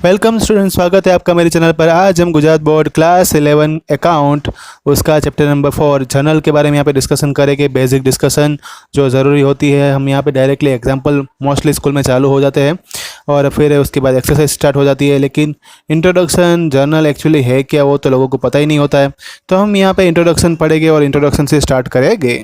Welcome student, स्वागत है आपका मेरे चैनल पर। आज हम गुजरात बोर्ड क्लास 11 अकाउंट उसका चैप्टर नंबर 4 जर्नल के बारे में यहाँ पे डिस्कशन करेंगे। बेसिक डिस्कशन जो ज़रूरी होती है, हम यहाँ पे डायरेक्टली एग्जांपल मोस्टली स्कूल में चालू हो जाते हैं और फिर उसके बाद एक्सरसाइज स्टार्ट हो जाती है। लेकिन इंट्रोडक्शन जर्नल एक्चुअली है क्या, वो तो लोगों को पता ही नहीं होता है। तो हम यहाँ पे इंट्रोडक्शन पढ़ेंगे और इंट्रोडक्शन से स्टार्ट करेंगे।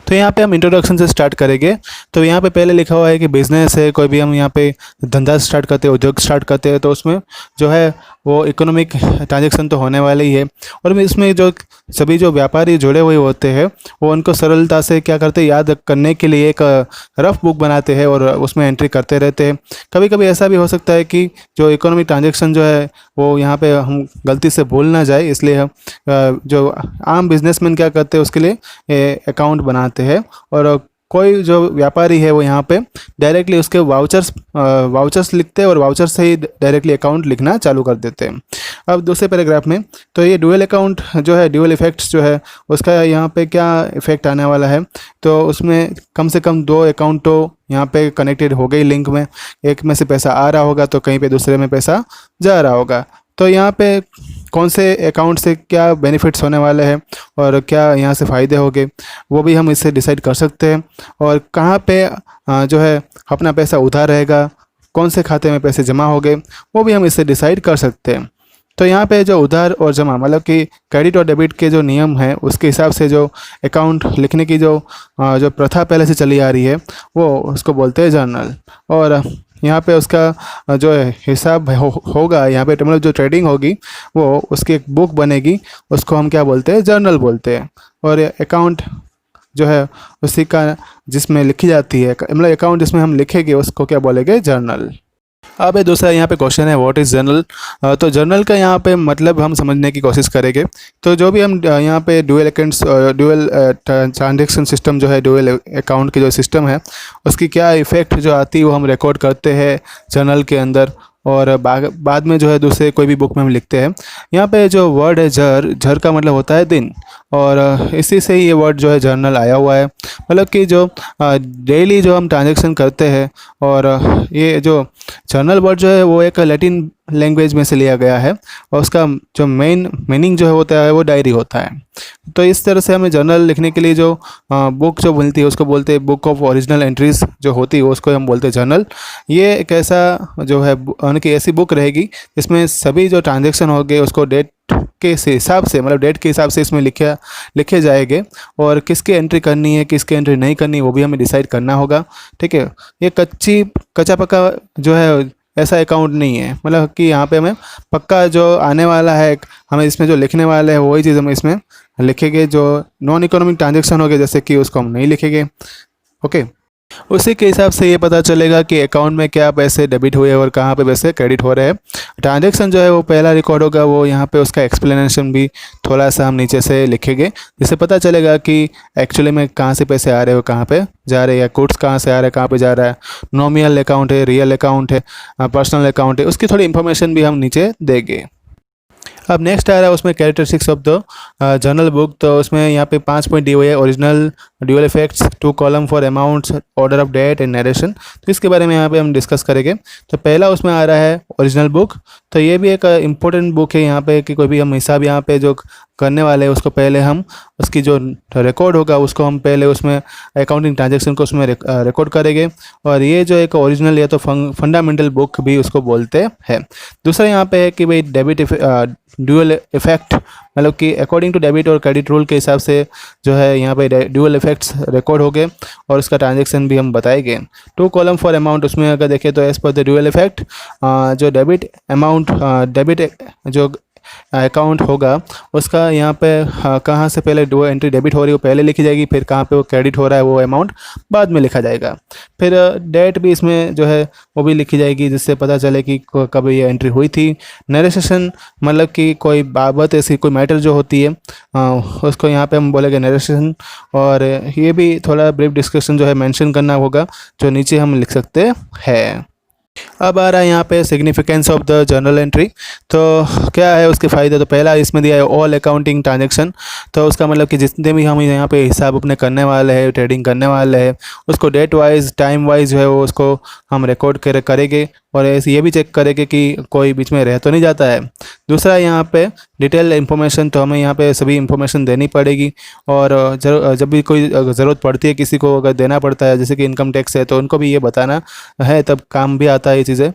तो यहाँ पे हम इंट्रोडक्शन से स्टार्ट करेंगे। तो यहाँ पे पहले लिखा हुआ है कि बिजनेस है, कोई भी हम यहाँ पे धंधा स्टार्ट करते हैं, उद्योग स्टार्ट करते हैं, तो उसमें जो है वो इकोनॉमिक ट्रांजेक्शन तो होने वाले ही है। और इसमें जो सभी जो व्यापारी जुड़े हुए होते हैं वो उनको सरलता से क्या करते हैं, याद करने के लिए एक रफ बुक बनाते हैं और उसमें एंट्री करते रहते हैं। कभी कभी ऐसा भी हो सकता है कि जो इकोनॉमिक ट्रांजेक्शन जो है वो यहाँ पे हम गलती से भूल ना जाए, इसलिए हम जो आम बिजनेसमैन क्या करते हैं उसके लिए अकाउंट बनाते हैं। और कोई जो व्यापारी है वो यहाँ पे डायरेक्टली उसके वाउचर्स लिखते हैं और वाउचर से ही डायरेक्टली अकाउंट लिखना चालू कर देते हैं। अब दूसरे पैराग्राफ में तो ये ड्यूअल अकाउंट जो है, ड्यूअल इफेक्ट्स जो है उसका यहाँ पे क्या इफेक्ट आने वाला है, तो उसमें कम से कम 2 अकाउंट तो यहाँ पे कनेक्टेड हो गई लिंक में। एक में से पैसा आ रहा होगा तो कहीं पे दूसरे में पैसा जा रहा होगा। तो यहाँ पे कौन से अकाउंट से क्या बेनिफिट्स होने वाले हैं और क्या यहाँ से फ़ायदे होंगे वो भी हम इससे डिसाइड कर सकते हैं। और कहाँ पे जो है अपना पैसा उधार रहेगा, कौन से खाते में पैसे जमा होंगे वो भी हम इससे डिसाइड कर सकते हैं। तो यहाँ पे जो उधार और जमा मतलब कि क्रेडिट और डेबिट के जो नियम हैं उसके हिसाब से जो अकाउंट लिखने की जो प्रथा पहले से चली आ रही है वो उसको बोलते हैं जर्नल। और यहाँ पे उसका जो हिसाब होगा, यहाँ पे मतलब जो ट्रेडिंग होगी वो उसकी एक बुक बनेगी, उसको हम क्या बोलते हैं, जर्नल बोलते हैं। और अकाउंट जो है उसी का जिसमें लिखी जाती है, मतलब अकाउंट जिसमें हम लिखेंगे उसको क्या बोलेंगे, जर्नल। अब दूसरा यहाँ पे क्वेश्चन है व्हाट इज़ जर्नल। तो जर्नल का यहाँ पे मतलब हम समझने की कोशिश करेंगे। तो जो भी हम यहाँ पे ड्यूअल ट्रांजेक्शन सिस्टम जो है, ड्यूअल अकाउंट की जो सिस्टम है उसकी क्या इफ़ेक्ट जो आती है वो हम रिकॉर्ड करते हैं जर्नल के अंदर और बाद में जो है दूसरे कोई भी बुक में हम लिखते हैं। यहाँ पे जो वर्ड है झर का मतलब होता है दिन, और इसी से ही ये वर्ड जो है जर्नल आया हुआ है। मतलब कि जो डेली जो हम ट्रांजेक्शन करते हैं, और ये जो जर्नल वर्ड जो है वो एक लैटिन लैंग्वेज में से लिया गया है और उसका जो मेन मीनिंग जो है होता है वो डायरी होता है। तो इस तरह से हमें जर्नल लिखने के लिए जो बुक जो मिलती है उसको बोलते हैं बुक ऑफ ओरिजिनल एंट्रीज जो होती है उसको हम बोलते हैं जर्नल। ये एक ऐसा जो है यानी कि ऐसी बुक रहेगी जिसमें सभी जो ट्रांजेक्शन हो गए उसको डेट के हिसाब से, मतलब डेट के हिसाब से इसमें लिखे जाएंगे और किसकी एंट्री करनी है किसकी एंट्री नहीं करनी वो भी हमें डिसाइड करना होगा। ठीक है, ये कच्चा पक्का जो है ऐसा अकाउंट नहीं है, मतलब कि यहाँ पे हमें पक्का जो आने वाला है हमें इसमें जो लिखने वाले हैं वही चीज़ हम इसमें लिखेंगे। जो नॉन इकोनॉमिक ट्रांजेक्शन हो गए जैसे कि उसको हम नहीं लिखेंगे। ओके, उसी के हिसाब से ये पता चलेगा कि अकाउंट में क्या पैसे डेबिट हुए और कहाँ पे पैसे क्रेडिट हो रहे हैं। ट्रांजैक्शन जो है वो पहला रिकॉर्ड होगा, वो यहाँ पे उसका एक्सप्लेनेशन भी थोड़ा सा हम नीचे से लिखेंगे जिससे पता चलेगा कि एक्चुअली में कहाँ से पैसे आ रहे हो कहाँ पे जा रहे हैं, या गुड्स कहाँ से आ रहा है कहाँ पे जा रहा है, नॉमिनल अकाउंट है, रियल अकाउंट है, पर्सनल अकाउंट है, उसकी थोड़ी इन्फॉर्मेशन भी हम नीचे देंगे। अब नेक्स्ट आ रहा है उसमें characteristics of the journal book. तो उसमें यहाँ पे 5 पॉइंट दिए हुए हैं। Original, dual effects, 2 column for amounts, order of date and narration. तो इसके बारे में यहाँ पे हम डिस्कस करेंगे। तो पहला उसमें आ रहा है ओरिजिनल बुक। तो ये भी एक इम्पोर्टेंट बुक है यहाँ पे कि कोई भी हम हिसाब यहाँ पे जो करने वाले हैं उसको पहले हम उसकी जो रिकॉर्ड होगा उसको हम पहले उसमें अकाउंटिंग ट्रांजेक्शन को उसमें रिकॉर्ड करेंगे। और ये जो एक ओरिजिनल या तो फंडामेंटल बुक भी उसको बोलते हैं। दूसरा यहाँ पे है कि भाई डेबिट ड्यूअल इफेक्ट, मतलब कि अकॉर्डिंग टू डेबिट और क्रेडिट रूल के हिसाब से जो है यहाँ पे ड्यूअल इफेक्ट्स रिकॉर्ड हो गए और उसका ट्रांजेक्शन भी हम बताएंगे। 2 कॉलम फॉर अमाउंट, उसमें अगर देखें तो as per the dual effect जो डेबिट अमाउंट डेबिट जो अकाउंट होगा उसका यहाँ पे कहाँ से पहले दो एंट्री डेबिट हो रही है वो पहले लिखी जाएगी, फिर कहाँ पे वो क्रेडिट हो रहा है वो अमाउंट बाद में लिखा जाएगा। फिर डेट भी इसमें जो है वो भी लिखी जाएगी जिससे पता चले कि कब ये एंट्री हुई थी। नरेशन मतलब कि कोई बाबत ऐसी कोई मैटर जो होती है उसको यहाँ पे हम बोलेंगे नरेशन। और ये भी थोड़ा ब्रीफ डिस्कशन जो है मेंशन करना होगा जो नीचे हम लिख सकते हैं। अब आ रहा है यहाँ पे significance of the journal entry. तो क्या है उसके फ़ायदे, तो पहला इसमें दिया है ऑल अकाउंटिंग ट्रांजैक्शन। तो उसका मतलब कि जितने भी हम यहाँ पे हिसाब अपने करने वाले हैं, ट्रेडिंग करने वाले हैं, उसको डेट वाइज टाइम वाइज जो है वो उसको हम रिकॉर्ड करेंगे। और ऐसे ये भी चेक करेंगे कि कोई बीच में रह तो नहीं जाता है। दूसरा यहाँ पे डिटेल इन्फॉर्मेशन, तो हमें यहाँ पे सभी इन्फॉर्मेशन देनी पड़ेगी, और जब भी कोई ज़रूरत पड़ती है किसी को, अगर देना पड़ता है जैसे कि इनकम टैक्स है, तो उनको भी ये बताना है, तब काम भी आता है ये चीज़ें।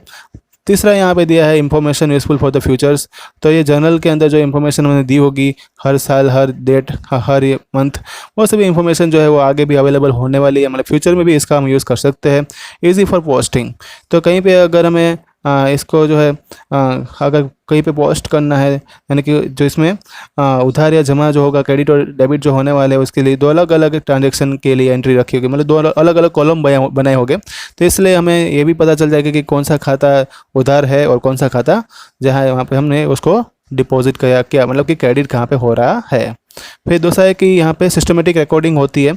तीसरा यहाँ पे दिया है information useful for the futures. तो ये जर्नल के अंदर जो इन्फॉर्मेशन मैंने दी होगी हर साल, हर डेट, हर मंथ, वो सभी इन्फॉर्मेशन जो है वो आगे भी अवेलेबल होने वाली है, मतलब फ्यूचर में भी इसका हम यूज़ कर सकते हैं। इजी फॉर पोस्टिंग, तो कहीं पे अगर हमें इसको जो है अगर कहीं पे पोस्ट करना है, यानी कि जो इसमें उधार या जमा जो होगा, क्रेडिट और डेबिट जो होने वाले हैं, उसके लिए 2 अलग अलग ट्रांजेक्शन के लिए एंट्री रखी होगी, मतलब 2 अलग अलग कॉलम बनाए होंगे। तो इसलिए हमें ये भी पता चल जाएगा कि कौन सा खाता उधार है और कौन सा खाता जहाँ वहाँ पे हमने उसको डिपॉजिट किया, मतलब कि क्रेडिट कहाँ पे हो रहा है। फिर दूसरा है कि यहाँ पे सिस्टमेटिक रिकॉर्डिंग होती है,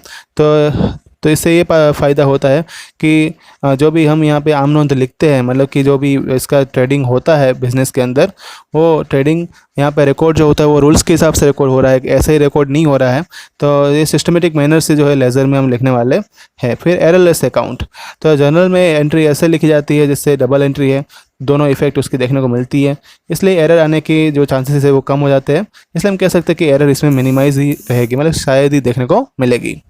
तो इससे ये फ़ायदा होता है कि जो भी हम यहाँ पे आम नोंद लिखते हैं, मतलब कि जो भी इसका ट्रेडिंग होता है बिज़नेस के अंदर, वो ट्रेडिंग यहाँ पे रिकॉर्ड जो होता है वो रूल्स के हिसाब से रिकॉर्ड हो रहा है, ऐसे ही रिकॉर्ड नहीं हो रहा है। तो ये सिस्टमेटिक मैनर से जो है लेज़र में हम लिखने वाले हैं। फिर एररलेस अकाउंट, तो जर्नल में एंट्री ऐसे लिखी जाती है जिससे डबल एंट्री है, दोनों इफेक्ट उसकी देखने को मिलती है, इसलिए एरर आने की जो चांसेस है वो कम हो जाते हैं। इसलिए हम कह सकते हैं कि एरर इसमें मिनिमाइज ही रहेगी, मतलब शायद ही देखने को मिलेगी।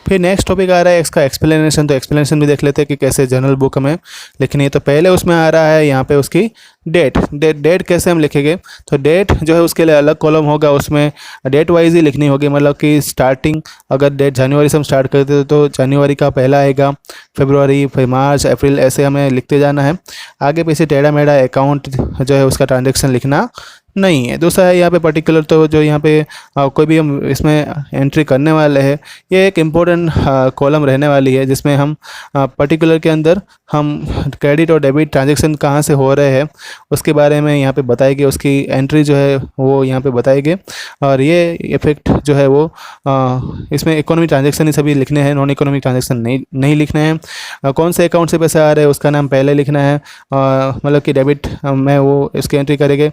फिर नेक्स्ट टॉपिक आ रहा है इसका एक्सप्लेनेशन, तो एक्सप्लेनेशन भी देख लेते हैं कि कैसे जर्नल बुक हमें लिखनी है। तो पहले उसमें आ रहा है यहाँ पे उसकी डेट कैसे हम लिखेंगे। तो डेट जो है उसके लिए अलग कॉलम होगा, उसमें डेट वाइज ही लिखनी होगी, मतलब कि स्टार्टिंग अगर डेट जनवरी से हम स्टार्ट करते हैं तो जनवरी का पहला आएगा, फरवरी, फिर मार्च, अप्रैल, ऐसे हमें लिखते जाना है। आगे पीछे टेढ़ा मेढ़ा अकाउंट जो है उसका ट्रांजेक्शन लिखना नहीं है। दूसरा है यहाँ पे पर्टिकुलर, तो जो यहाँ पे कोई भी हम इसमें एंट्री करने वाले हैं, ये एक इम्पोर्टेंट कॉलम रहने वाली है, जिसमें हम पर्टिकुलर के अंदर हम क्रेडिट और डेबिट ट्रांजेक्शन कहाँ से हो रहे हैं उसके बारे में यहाँ पे बताएंगे, उसकी एंट्री जो है वो यहाँ पे बताएंगे। और ये इफेक्ट जो है वो इसमें इकोनॉमिक ट्रांजेक्शन ही सभी लिखने हैं, नॉन इकोनॉमिक ट्रांजेक्शन नहीं लिखने हैं। कौन से अकाउंट से पैसे आ रहे हैं उसका नाम पहले लिखना है, मतलब कि डेबिट में वो इसकी एंट्री करेंगे,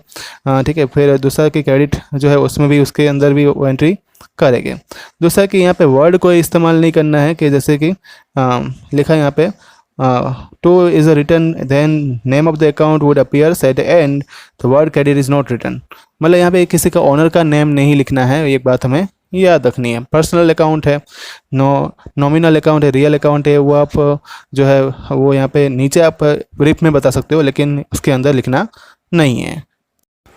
ठीक है। फिर दूसरा कि क्रेडिट जो है उसमें भी उसके अंदर भी वो एंट्री करेंगे। दूसरा कि यहाँ पे वर्ड कोई इस्तेमाल नहीं करना है, कि जैसे कि लिखा है यहाँ पे to is written then name of the account would appears at the end, the word credit is not written, मतलब यहाँ पे किसी का ओनर का नेम नहीं लिखना है, एक बात हमें याद रखनी है। पर्सनल अकाउंट है, नॉमिनल अकाउंट है, रियल अकाउंट है, वो आप जो है वो यहाँ पे नीचे आप ब्रीफ में बता सकते हो, लेकिन उसके अंदर लिखना नहीं है।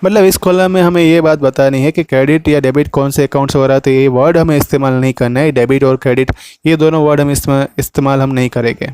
मतलब इस कॉलम में हमें ये बात बतानी है कि क्रेडिट या डेबिट कौन से अकाउंट से हो रहा है, तो ये वर्ड हमें इस्तेमाल नहीं करना है। डेबिट और क्रेडिट ये दोनों वर्ड हम इस्तेमाल हम नहीं करेंगे।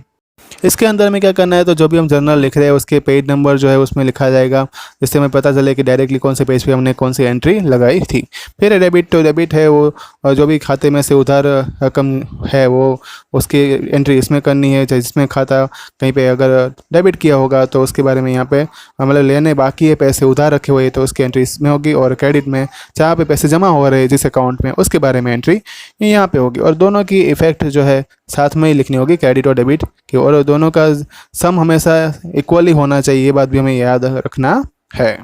इसके अंदर में क्या करना है, तो जो भी हम जर्नल लिख रहे हैं उसके पेज नंबर जो है उसमें लिखा जाएगा, जिससे हमें पता चले कि डायरेक्टली कौन से पेज पे हमने कौन सी एंट्री लगाई थी। फिर डेबिट, तो डेबिट है वो जो भी खाते में से उधार रकम है वो उसकी एंट्री इसमें करनी है, जिसमें खाता कहीं पे अगर डेबिट किया होगा तो उसके बारे में यहाँ पे मतलब लेने बाकी है, पैसे उधार रखे हुए तो उसकी एंट्री इसमें होगी, और क्रेडिट में जहाँ पे पैसे जमा हो रहे हैं जिस अकाउंट में उसके बारे में एंट्री यहाँ पे होगी। और दोनों की इफेक्ट जो है साथ में ही लिखनी होगी, क्रेडिट और डेबिट की, और दोनों का सम हमेशा इक्वली होना चाहिए, ये बात भी हमें याद रखना है।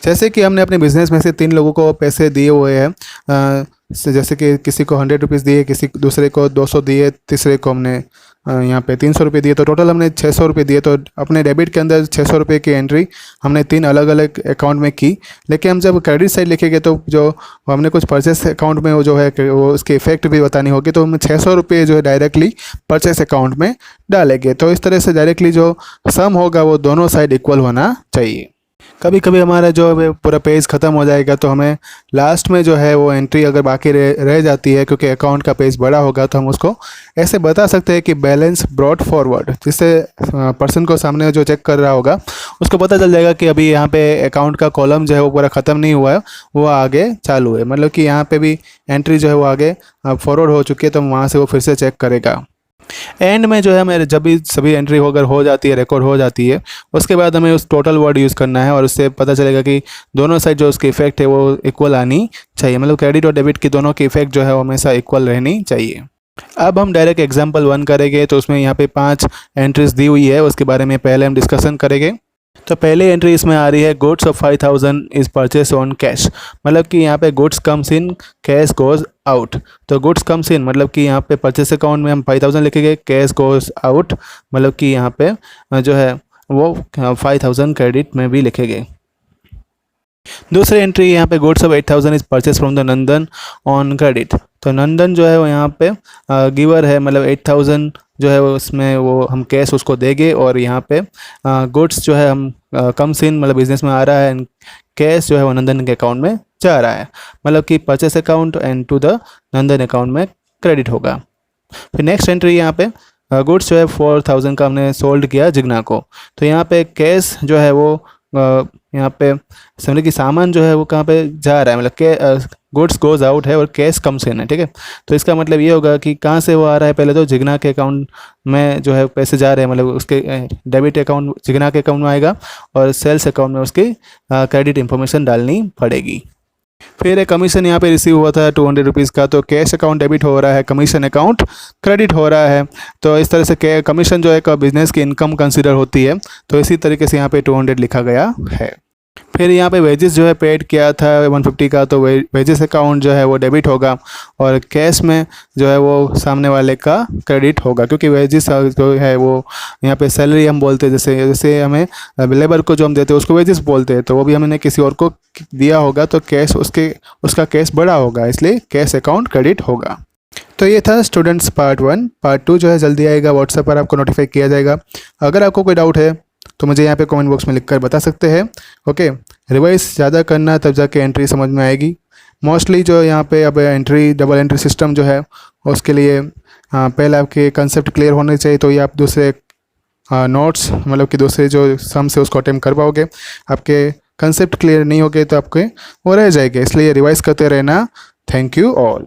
जैसे कि हमने अपने बिजनेस में से 3 लोगों को पैसे दिए हुए हैं, जैसे कि किसी को 100 रुपीज़ दिए, किसी दूसरे को 200 दिए, तीसरे को हमने यहाँ पे 300 रुपये दिए, तो टोटल हमने 600 रुपये दिए। तो अपने डेबिट के अंदर 600 रुपये की एंट्री हमने 3 अलग अलग अकाउंट में की। लेकिन हम जब क्रेडिट साइड लिखेंगे तो जो हमने कुछ परचेस अकाउंट में वो जो है वो उसके इफेक्ट भी बतानी होगी, तो हम 600 रुपये जो है डायरेक्टली परचेस अकाउंट में डालेंगे। तो इस तरह से डायरेक्टली जो सम होगा वो दोनों साइड इक्वल होना चाहिए। कभी कभी हमारा जो है पूरा पेज ख़त्म हो जाएगा, तो हमें लास्ट में जो है वो एंट्री अगर बाकी रह जाती है, क्योंकि अकाउंट का पेज बड़ा होगा, तो हम उसको ऐसे बता सकते हैं कि बैलेंस ब्रॉट फॉरवर्ड, जिससे पर्सन को सामने जो चेक कर रहा होगा उसको पता चल जाएगा कि अभी यहाँ पे अकाउंट का कॉलम जो है वो पूरा ख़त्म नहीं हुआ है, वो आगे चालू है, मतलब कि यहाँ पे भी एंट्री जो है वो आगे फॉरवर्ड हो चुकी है, तो वहाँ से वो फिर से चेक करेगा। एंड में जो है हमें जब भी सभी एंट्री अगर हो जाती है, रिकॉर्ड हो जाती है, उसके बाद हमें उस टोटल वर्ड यूज़ करना है, और उससे पता चलेगा कि दोनों साइड जो उसकी इफेक्ट है वो इक्वल आनी चाहिए, मतलब क्रेडिट और डेबिट की दोनों की इफेक्ट जो है वो हमेशा इक्वल रहनी चाहिए। अब हम डायरेक्ट एग्जाम्पल 1 करेंगे, तो उसमें यहाँ पे 5 एंट्रीज दी हुई है, उसके बारे में पहले हम डिस्कशन करेंगे। तो पहली एंट्री इसमें आ रही है goods of 5000 is purchase on cash, मतलब कि यहाँ पे goods comes in, cash goes out. तो गुड्स कम्स इन मतलब कि यहाँ पे परचेस अकाउंट में हम 5000 लिखेंगे, कैश गोज़ आउट मतलब कि यहाँ पे जो है वो 5000 क्रेडिट में भी लिखे गए। दूसरी एंट्री यहाँ पे goods of 8000 is purchase from the Nandan on credit. तो नंदन जो है वो यहाँ पे गिवर है, मतलब 8000 जो है वो उसमें वो हम कैश उसको देंगे, और यहाँ पे गुड्स जो है हम कम सीन मतलब बिजनेस में आ रहा है, एंड कैश जो है वो नंदन के अकाउंट में जा रहा है, मतलब कि purchase account and to the Nandan account में क्रेडिट होगा। फिर नेक्स्ट एंट्री यहाँ पे गुड्स जो है 4000 का हमने सोल्ड किया जिग्ना को। तो यहाँ पे कैश जो है वो यहाँ पे समझे कि सामान जो है वो कहाँ पे जा रहा है, मतलब के गुड्स गोज आउट है और कैश कम्स इन है, ठीक है। तो इसका मतलब ये होगा कि कहाँ से वो आ रहा है, पहले तो जिग्ना के अकाउंट में जो है पैसे जा रहे हैं, मतलब उसके डेबिट अकाउंट जिग्ना के अकाउंट में आएगा, और सेल्स अकाउंट में उसकी क्रेडिट इंफॉर्मेशन डालनी पड़ेगी। फिर एक कमीशन यहाँ पे रिसीव हुआ था 200 रुपीज़ का, तो कैश अकाउंट डेबिट हो रहा है, कमीशन अकाउंट क्रेडिट हो रहा है। तो इस तरह से कमीशन जो है एक बिजनेस की इनकम कंसिडर होती है, तो इसी तरीके से यहाँ पे 200 लिखा गया है। फिर यहाँ पे वेजेस जो है पेड किया था 150 का, तो वेजेस अकाउंट जो है वो डेबिट होगा, और कैश में जो है वो सामने वाले का क्रेडिट होगा, क्योंकि वेजेस जो है वो यहाँ पे सैलरी हम बोलते हैं, जैसे जैसे हमें लेबर को जो हम देते हैं उसको वेजेस बोलते हैं, तो वो भी हमने किसी और को दिया होगा, तो कैश उसका कैश बड़ा होगा, इसलिए कैश अकाउंट क्रेडिट होगा। तो ये था स्टूडेंट्स पार्ट 1। पार्ट 2 जो है जल्दी आएगा, व्हाट्सएप पर आपको नोटिफाई किया जाएगा। अगर आपको कोई डाउट है तो मुझे यहाँ पे कमेंट बॉक्स में लिखकर बता सकते हैं। ओके, रिवाइज ज़्यादा करना, तब जाके एंट्री समझ में आएगी। मोस्टली जो यहाँ पे अब एंट्री डबल एंट्री सिस्टम जो है उसके लिए पहले आपके कंसेप्ट क्लियर होने चाहिए, तो ये आप दूसरे नोट्स मतलब कि दूसरे जो सम से उसको अटेम्प्ट कर पाओगे। आपके कंसेप्ट क्लियर नहीं हो गए तो आपके वो रह जाएंगे, इसलिए रिवाइज करते रहना। Thank you all.